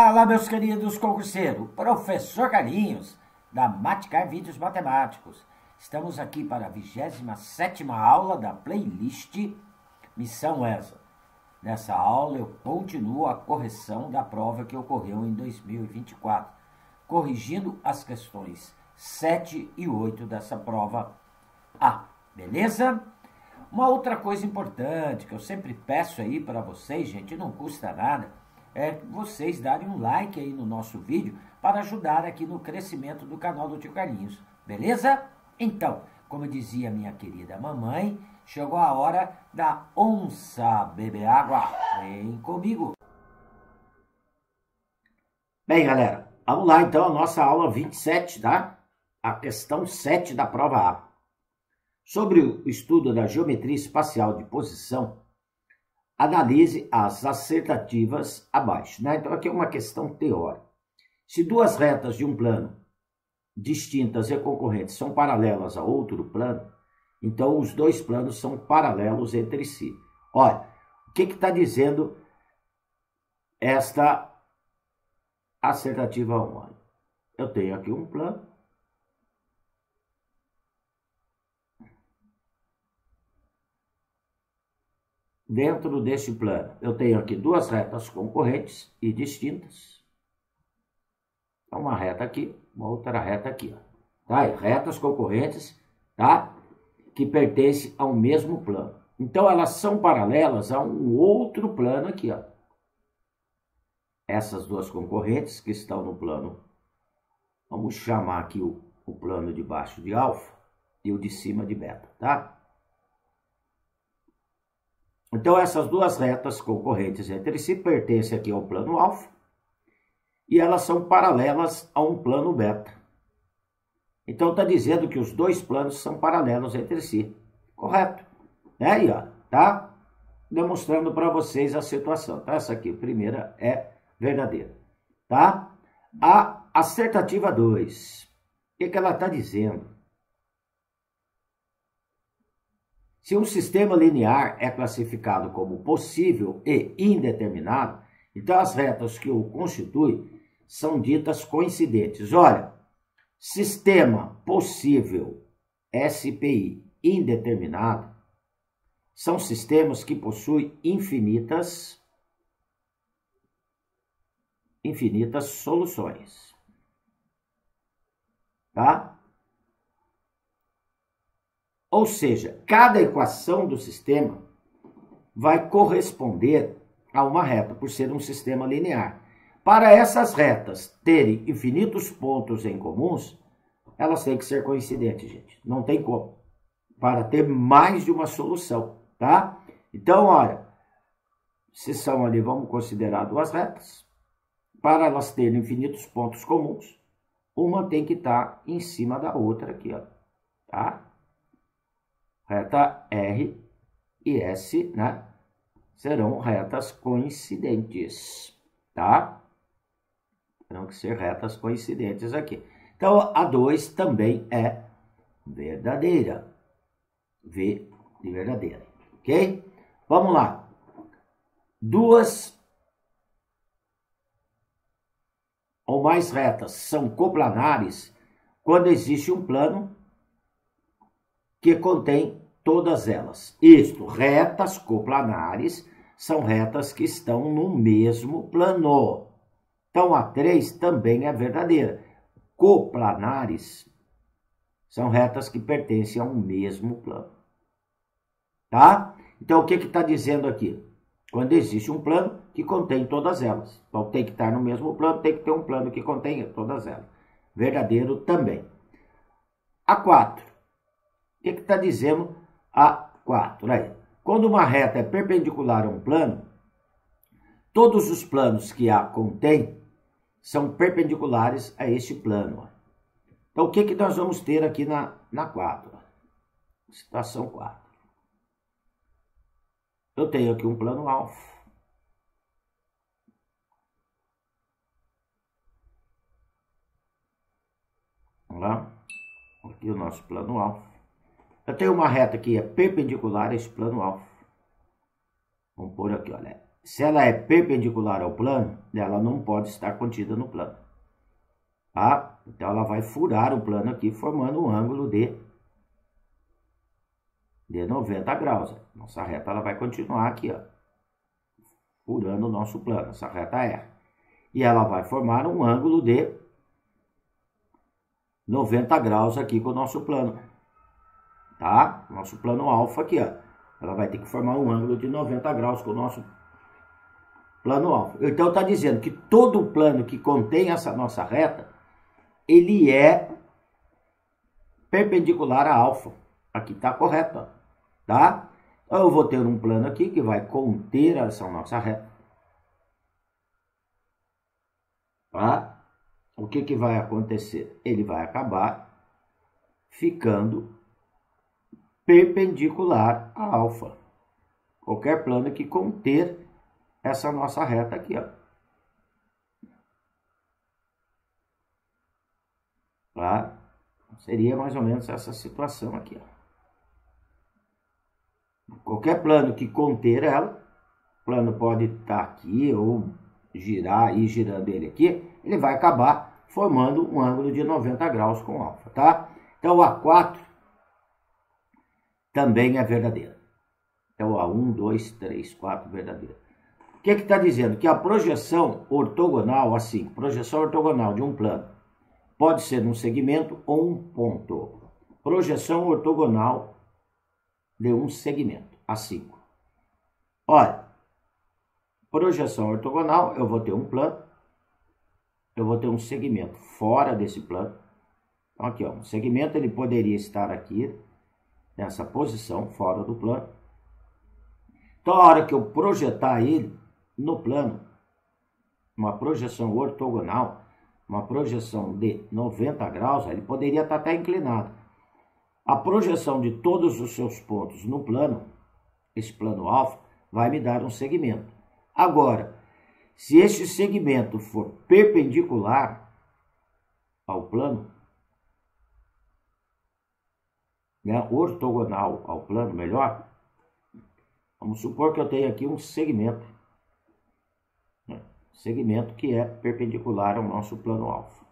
Fala, meus queridos concurseiros, professor Carlinhos, da Maticar Vídeos Matemáticos. Estamos aqui para a 27ª aula da playlist Missão ESA. Nessa aula eu continuo a correção da prova que ocorreu em 2024, corrigindo as questões 7 e 8 dessa prova A, beleza? Uma outra coisa importante que eu sempre peço aí para vocês, gente, não custa nada, é vocês darem um like aí no nosso vídeo para ajudar aqui no crescimento do canal do Tio Carlinhos, beleza? Então, como dizia minha querida mamãe, chegou a hora da onça beber água. Vem comigo. Bem, galera, vamos lá então a nossa aula 27, tá? A questão 7 da prova A. Sobre o estudo da geometria espacial de posição, analise as assertativas abaixo, né? Então, aqui é uma questão teórica. Se duas retas de um plano distintas e concorrentes são paralelas a outro plano, então os dois planos são paralelos entre si. Olha, o que está dizendo esta assertativa 1? Olha, eu tenho aqui um plano. Dentro desse plano, eu tenho aqui duas retas concorrentes e distintas. Uma reta aqui, uma outra reta aqui, ó. Tá? Retas concorrentes, tá? Que pertencem ao mesmo plano. Então, elas são paralelas a um outro plano aqui, ó. Essas duas concorrentes que estão no plano, vamos chamar aqui o plano de baixo de alfa e o de cima de beta, tá? Então, essas duas retas concorrentes entre si pertencem aqui ao plano alfa e elas são paralelas a um plano beta. Então, está dizendo que os dois planos são paralelos entre si. Correto? É aí, ó, tá? Demonstrando para vocês a situação, tá? Essa aqui, a primeira, é verdadeira, tá? A assertativa 2, o que ela está dizendo? Se um sistema linear é classificado como possível e indeterminado, então as retas que o constituem são ditas coincidentes. Olha, sistema possível, SPI, indeterminado, são sistemas que possuem infinitas soluções. Tá? Ou seja, cada equação do sistema vai corresponder a uma reta, por ser um sistema linear. Para essas retas terem infinitos pontos em comuns, elas têm que ser coincidentes, gente. Não tem como. Para ter mais de uma solução, tá? Então, olha, se são ali, vamos considerar duas retas. Para elas terem infinitos pontos comuns, uma tem que estar em cima da outra aqui, ó, tá? Reta R e S, né? Serão retas coincidentes, tá? Terão que ser retas coincidentes aqui. Então, a 2 também é verdadeira. V de verdadeira, ok? Vamos lá. Duas ou mais retas são coplanares quando existe um plano que contém todas elas. Isto, retas coplanares são retas que estão no mesmo plano. Então, a 3 também é verdadeira. Coplanares são retas que pertencem a um mesmo plano. Tá? Então, o que está dizendo aqui? Quando existe um plano que contém todas elas. Então, tem que estar no mesmo plano, tem que ter um plano que contém todas elas. Verdadeiro também. A 4. O que está dizendo a 4? Aí, quando uma reta é perpendicular a um plano, todos os planos que a contém são perpendiculares a este plano. Então, o que nós vamos ter aqui na 4? Situação 4. Eu tenho aqui um plano alfa. Vamos lá. Aqui o nosso plano alfa. Eu tenho uma reta que é perpendicular a esse plano alfa. Vamos pôr aqui, olha. se ela é perpendicular ao plano, ela não pode estar contida no plano. Tá? Então, ela vai furar o plano aqui, formando um ângulo de 90 graus. Nossa reta ela vai continuar aqui, ó, furando o nosso plano, essa reta R. E ela vai formar um ângulo de 90 graus aqui com o nosso plano. Tá? Nosso plano alfa aqui, ó. Ela vai ter que formar um ângulo de 90 graus com o nosso plano alfa. Então, está dizendo que todo plano que contém essa nossa reta, ele é perpendicular a alfa. Aqui está correto, ó. Tá? Então, eu vou ter um plano aqui que vai conter essa nossa reta. Tá? O que vai acontecer? Ele vai acabar ficando perpendicular a alfa. Qualquer plano que conter essa nossa reta aqui, ó. Tá? Seria mais ou menos essa situação aqui, ó. Qualquer plano que conter ela, o plano pode estar aqui ou girar e girando ele aqui, ele vai acabar formando um ângulo de 90 graus com alfa, tá? Então, o A4 também é verdadeiro. Então, A1, 2, 3, 4, verdadeiro. O que está dizendo? Que a projeção ortogonal, assim, projeção ortogonal de um plano, pode ser um segmento ou um ponto. Projeção ortogonal de um segmento, A5. Olha, projeção ortogonal, eu vou ter um plano, eu vou ter um segmento fora desse plano. Então, aqui, ó, um segmento ele poderia estar aqui, nessa posição, fora do plano. Então, a hora que eu projetar ele no plano, uma projeção ortogonal, uma projeção de 90 graus, ele poderia estar até inclinado. A projeção de todos os seus pontos no plano, esse plano alfa, vai me dar um segmento. Agora, se este segmento for perpendicular ao plano, né, ortogonal ao plano, melhor, vamos supor que eu tenho aqui um segmento, né, segmento que é perpendicular ao nosso plano alfa.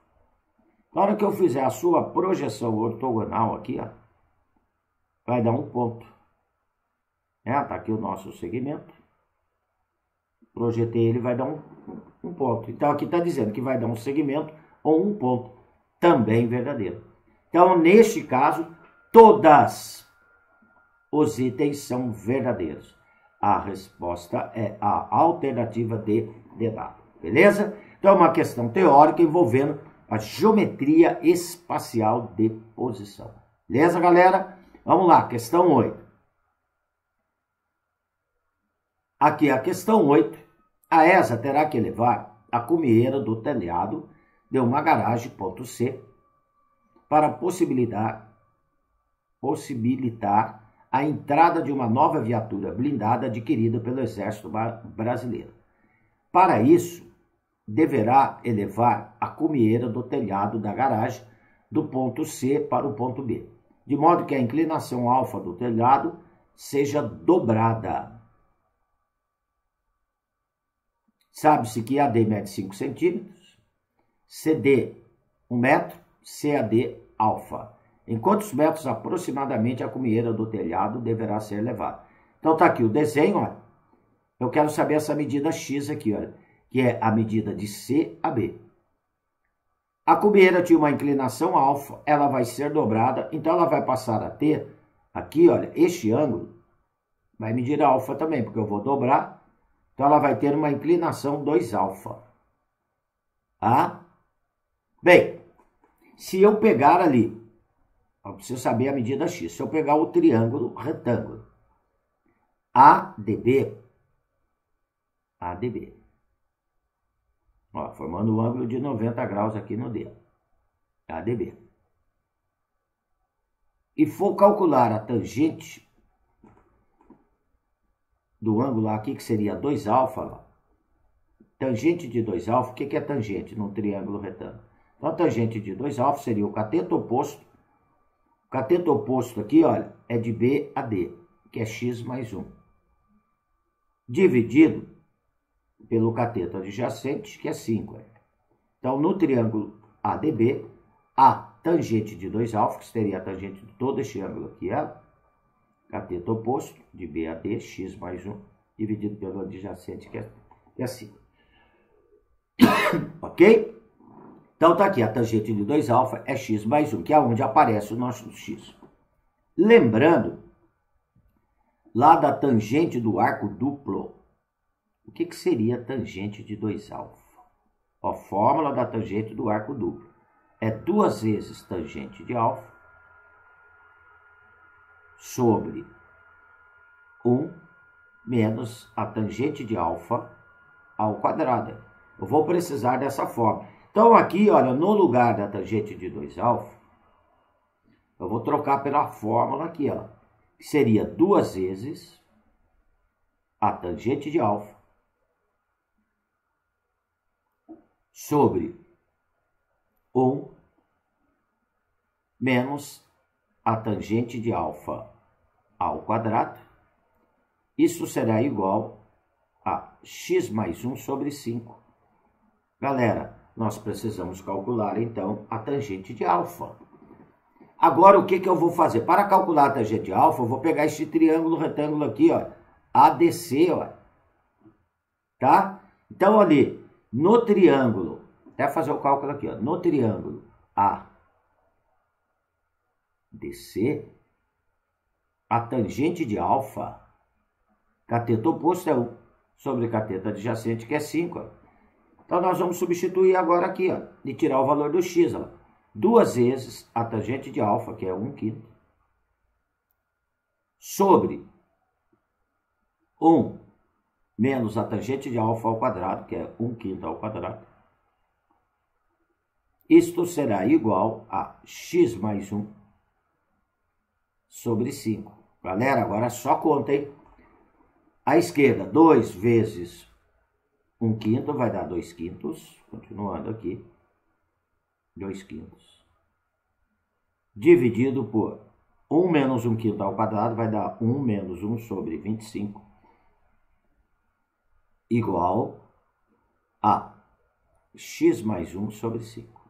Na hora que eu fizer a sua projeção ortogonal aqui, ó, vai dar um ponto. Tá aqui o nosso segmento. Projetei ele, vai dar um ponto. Então, aqui está dizendo que vai dar um segmento ou um ponto. Também verdadeiro. Então, neste caso, todos os itens são verdadeiros. A resposta é a alternativa D de dado. Beleza? Então, é uma questão teórica envolvendo a geometria espacial de posição. Beleza, galera? Vamos lá, questão 8. Aqui a questão 8. A ESA terá que elevar a cumieira do telhado de uma garagem, ponto C, para possibilitar a entrada de uma nova viatura blindada adquirida pelo Exército Brasileiro. Para isso, deverá elevar a cumieira do telhado da garagem do ponto C para o ponto B, de modo que a inclinação alfa do telhado seja dobrada. Sabe-se que AD mede 5 centímetros, CD 1 metro, CAD alfa. Em quantos metros aproximadamente a cumieira do telhado deverá ser elevada? Então está aqui o desenho, olha. Eu quero saber essa medida X aqui, olha, que é a medida de C a B. A cumieira tinha uma inclinação alfa, ela vai ser dobrada, então ela vai passar a ter, aqui, olha, este ângulo, vai medir alfa também, porque eu vou dobrar, então ela vai ter uma inclinação 2 alfa. Tá? Bem, se eu pegar ali, eu preciso saber a medida X, se eu pegar o triângulo retângulo, ADB, ó, formando um ângulo de 90 graus aqui no D, ADB. E for calcular a tangente do ângulo aqui, que seria 2 alfa, tangente de 2 alfa, o que é tangente num triângulo retângulo? Então, a tangente de 2 alfa seria o cateto oposto. O cateto oposto aqui, olha, é de B a D, que é x mais 1. Dividido pelo cateto adjacente, que é 5. Então, no triângulo ADB, a tangente de 2α, que seria a tangente de todo este ângulo aqui, cateto oposto, de B a D, x mais 1, dividido pelo adjacente, que é 5. Ok? Então, está aqui, a tangente de 2α é x mais 1, que é onde aparece o nosso x. Lembrando, lá da tangente do arco duplo, o que seria a tangente de 2α? A fórmula da tangente do arco duplo é 2 vezes tangente de α sobre 1 menos a tangente de α ao quadrado. Eu vou precisar dessa forma. Então, aqui, olha, no lugar da tangente de 2α, eu vou trocar pela fórmula aqui, ó, que seria 2 vezes a tangente de α sobre 1 menos a tangente de α ao quadrado. Isso será igual a x mais 1 sobre 5. Galera, nós precisamos calcular, então, a tangente de α. Agora, o que eu vou fazer? Para calcular a tangente de α, eu vou pegar este triângulo retângulo aqui, ó, ADC, ó. Tá? Então, ali, no triângulo, até fazer o cálculo aqui, ó, no triângulo ADC, a tangente de α, cateto oposto é 1 sobre cateto adjacente, que é 5, ó. Então, nós vamos substituir agora aqui, ó, e tirar o valor do x, ó. 2 vezes a tangente de α, que é 1/5, sobre 1 menos a tangente de α ao quadrado, que é 1/5 ao quadrado. Isto será igual a x mais 1 sobre 5. Galera, agora só conta, hein? À esquerda, 2 vezes 1/5 vai dar 2/5, continuando aqui, 2/5. Dividido por 1 menos 1/5 ao quadrado vai dar 1 menos 1 sobre 25, igual a x mais 1 sobre 5.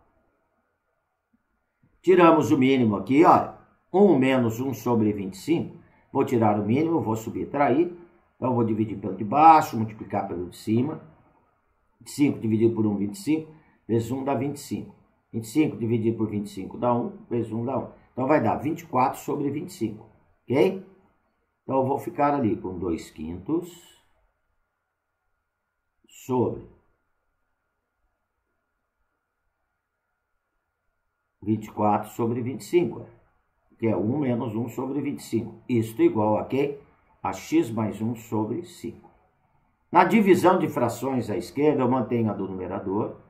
Tiramos o mínimo aqui, olha, 1 menos 1 sobre 25, vou tirar o mínimo, vou subtrair, então vou dividir pelo de baixo, multiplicar pelo de cima, 25 dividido por 1, 25, vezes 1 dá 25. 25 dividido por 25 dá 1, vezes 1 dá 1. Então, vai dar 24 sobre 25, ok? Então, eu vou ficar ali com 2/5 sobre 24 sobre 25, que é 1 menos 1 sobre 25. Isto igual a quê? A x mais 1 sobre 5. Na divisão de frações à esquerda, eu mantenho a do numerador,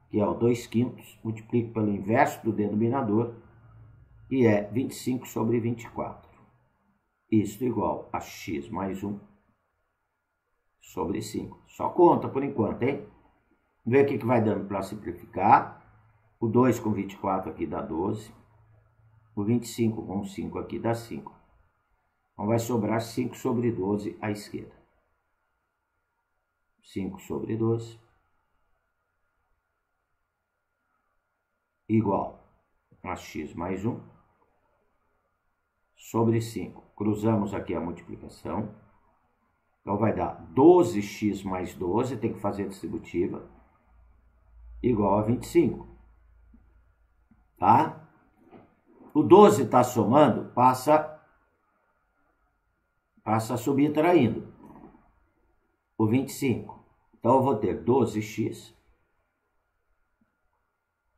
que é o 2/5, multiplico pelo inverso do denominador, que é 25 sobre 24. Isto igual a x mais 1 sobre 5. Só conta por enquanto, hein? Vamos ver o que vai dando para simplificar. O 2 com 24 aqui dá 12. O 25 com 5 aqui dá 5. Então, vai sobrar 5 sobre 12 à esquerda. 5 sobre 12 igual a x mais 1 sobre 5. Cruzamos aqui a multiplicação. Então, vai dar 12x mais 12, tem que fazer a distributiva, igual a 25. Tá? O 12 está somando, passa subtraindo o 25. Então, eu vou ter 12x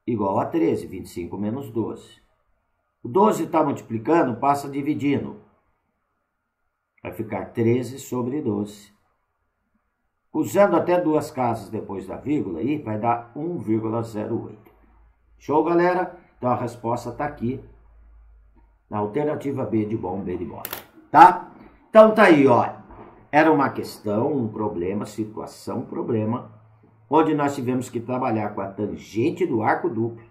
igual a 13, 25 menos 12. O 12 está multiplicando, passa dividindo. Vai ficar 13 sobre 12. Usando até duas casas depois da vírgula, aí vai dar 1,08. Show, galera? Então, a resposta está aqui, na alternativa B de bom, B de bola. Tá? Então, tá aí, ó. Era uma questão, um problema, situação, problema, onde nós tivemos que trabalhar com a tangente do arco duplo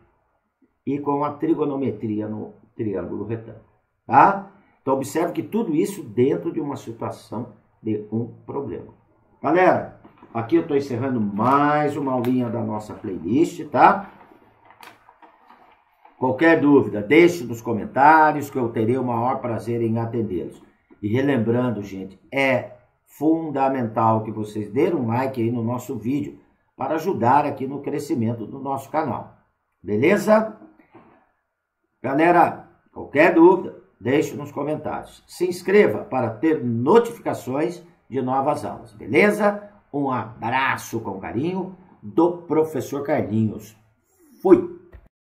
e com a trigonometria no triângulo retângulo, tá? Então, observe que tudo isso dentro de uma situação de um problema. Galera, aqui eu estou encerrando mais uma aulinha da nossa playlist, tá? Qualquer dúvida, deixe nos comentários que eu terei o maior prazer em atendê-los. E relembrando, gente, é fundamental que vocês deem um like aí no nosso vídeo para ajudar aqui no crescimento do nosso canal. Beleza? Galera, qualquer dúvida, deixe nos comentários. Se inscreva para ter notificações de novas aulas, beleza? Um abraço com carinho do professor Carlinhos. Fui!